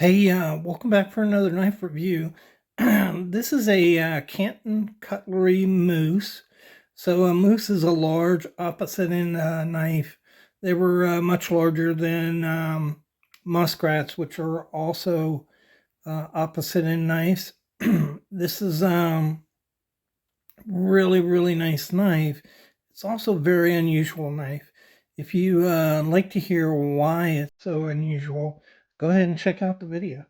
Hey, welcome back for another knife review. This is a Canton Cutlery mousse. So a mousse is a large opposite-end knife. They were much larger than muskrats, which are also opposite-end knives. This is really nice knife. It's also a very unusual knife. If you like to hear why it's so unusual, go ahead and check out the video.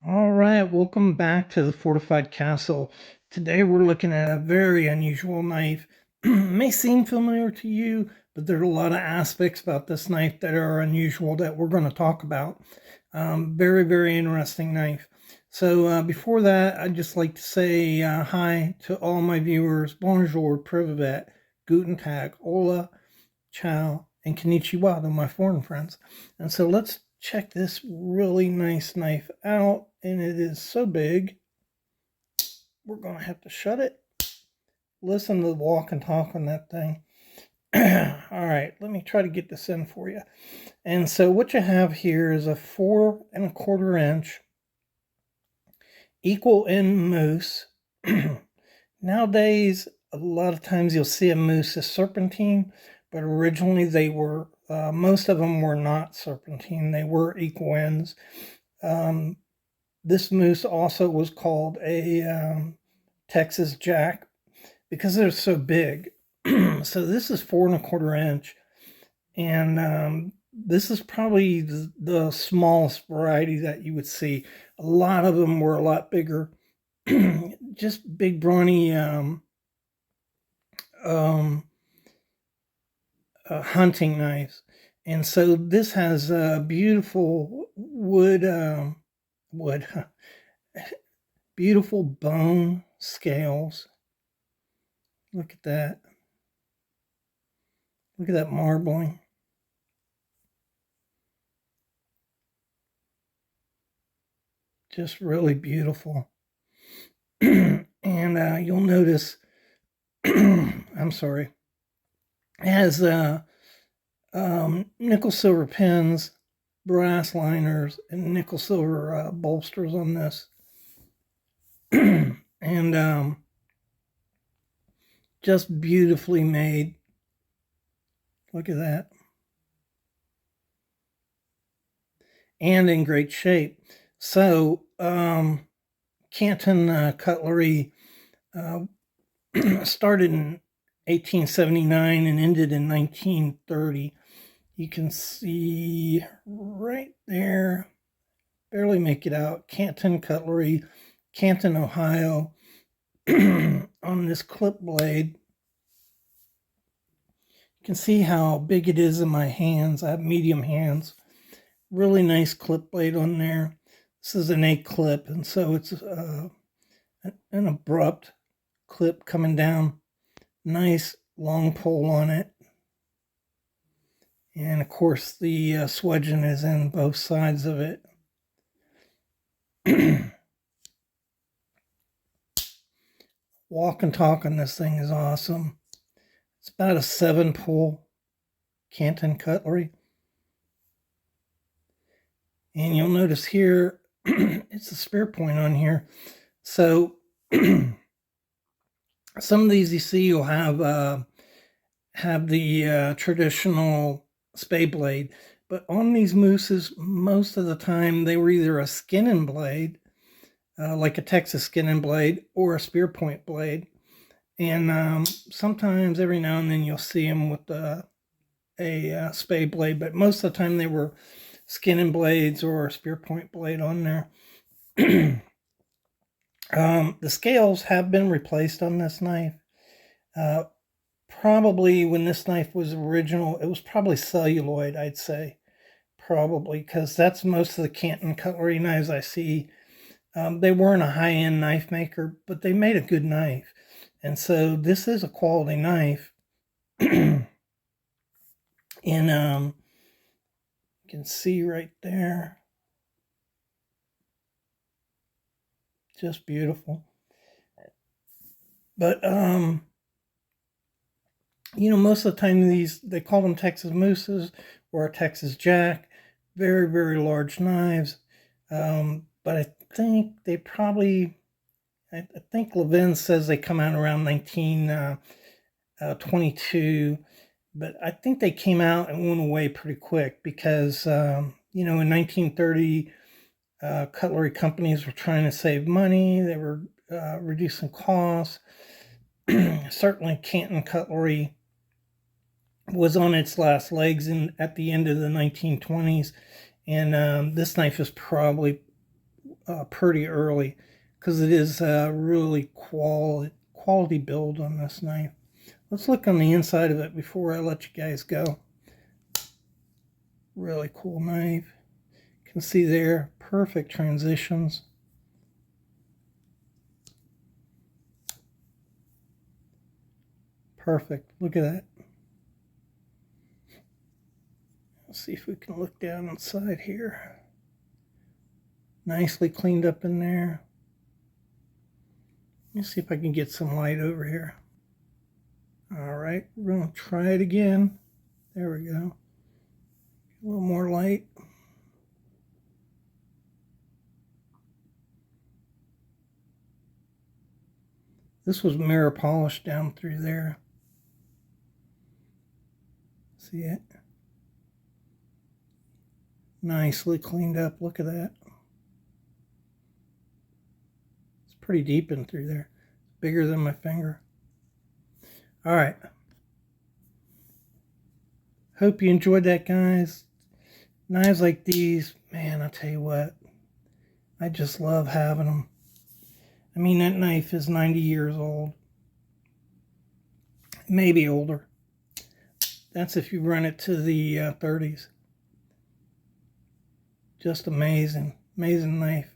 All right, welcome back to the Fortified Castle. Today we're looking at a very unusual knife. May seem familiar to you, but there are a lot of aspects about this knife that are unusual that we're going to talk about. Very interesting knife. So before that, I'd just like to say hi to all my viewers. Bonjour, privet, guten tag, hola, ciao, and konnichiwa to my foreign friends. And so let's check this really nice knife out. And it is so big, we're going to have to shut it. Listen to the walk and talk on that thing. All right, let me try to get this in for you. And so what you have here is a 4¼ inch equal end mousse. Nowadays, a lot of times you'll see a mousse as serpentine, but originally they were, most of them were not serpentine. They were equal ends. This mousse also was called a Texas Jack because they're so big. So this is 4¼ inch, and this is probably the smallest variety that you would see. A lot of them were a lot bigger, just big brawny hunting knives. And so this has beautiful wood, beautiful bone scales. Look at that. Look at that marbling. Just really beautiful. And you'll notice, I'm sorry, it has nickel silver pins, brass liners, and nickel silver bolsters on this. And just beautifully made. Look at that. And in great shape. So, Canton Cutlery started in 1879 and ended in 1930. You can see right there, barely make it out, Canton Cutlery, Canton, Ohio, on this clip blade. You can see how big it is in my hands. I have medium hands. Really nice clip blade on there. This is an A clip, and so it's an abrupt clip coming down. Nice long pole on it. And of course the swedging is in both sides of it. Walk and talk on this thing is awesome. It's about a 7-pull Canton Cutlery. And you'll notice here, it's a spear point on here. So some of these you see you'll have the traditional spay blade, but on these mousses, most of the time they were either a skin and blade, like a Texas skin and blade, or a spear point blade. And sometimes every now and then you'll see them with a spay blade, but most of the time they were skin and blades or a spear point blade on there. The scales have been replaced on this knife. Probably when this knife was original, it was probably celluloid, I'd say. Probably, because that's most of the Canton Cutlery knives I see. They weren't a high-end knife maker, but they made a good knife. And so this is a quality knife. And you can see right there. Just beautiful. But most of the time they call them Texas Mooses or a Texas Jack. Very, very large knives. But I think they probably, I think Levin says they come out around 1922. But I think they came out and went away pretty quick because, in 1930, cutlery companies were trying to save money. They were reducing costs. Certainly, Canton Cutlery was on its last legs at the end of the 1920s, and this knife is probably pretty early because it is really quality build on this knife. Let's look on the inside of it before I let you guys go. Really cool knife. You can see there, perfect transitions. Perfect. Look at that. Let's see if we can look down inside here. Nicely cleaned up in there. Let me see if I can get some light over here. All right, we're going to try it again. There we go. A little more light. This was mirror polished down through there. See it? Nicely cleaned up. Look at that. It's pretty deep in through there. Bigger than my finger. All right. Hope you enjoyed that, guys. Knives like these, man, I tell you what, I just love having them. I mean, that knife is 90 years old. Maybe older. That's if you run it to the 30s. Just amazing. Amazing knife.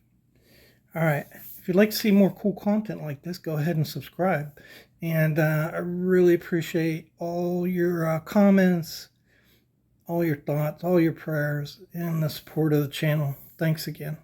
All right. If you'd like to see more cool content like this, go ahead and subscribe. And I really appreciate all your comments, all your thoughts, all your prayers, and the support of the channel. Thanks again.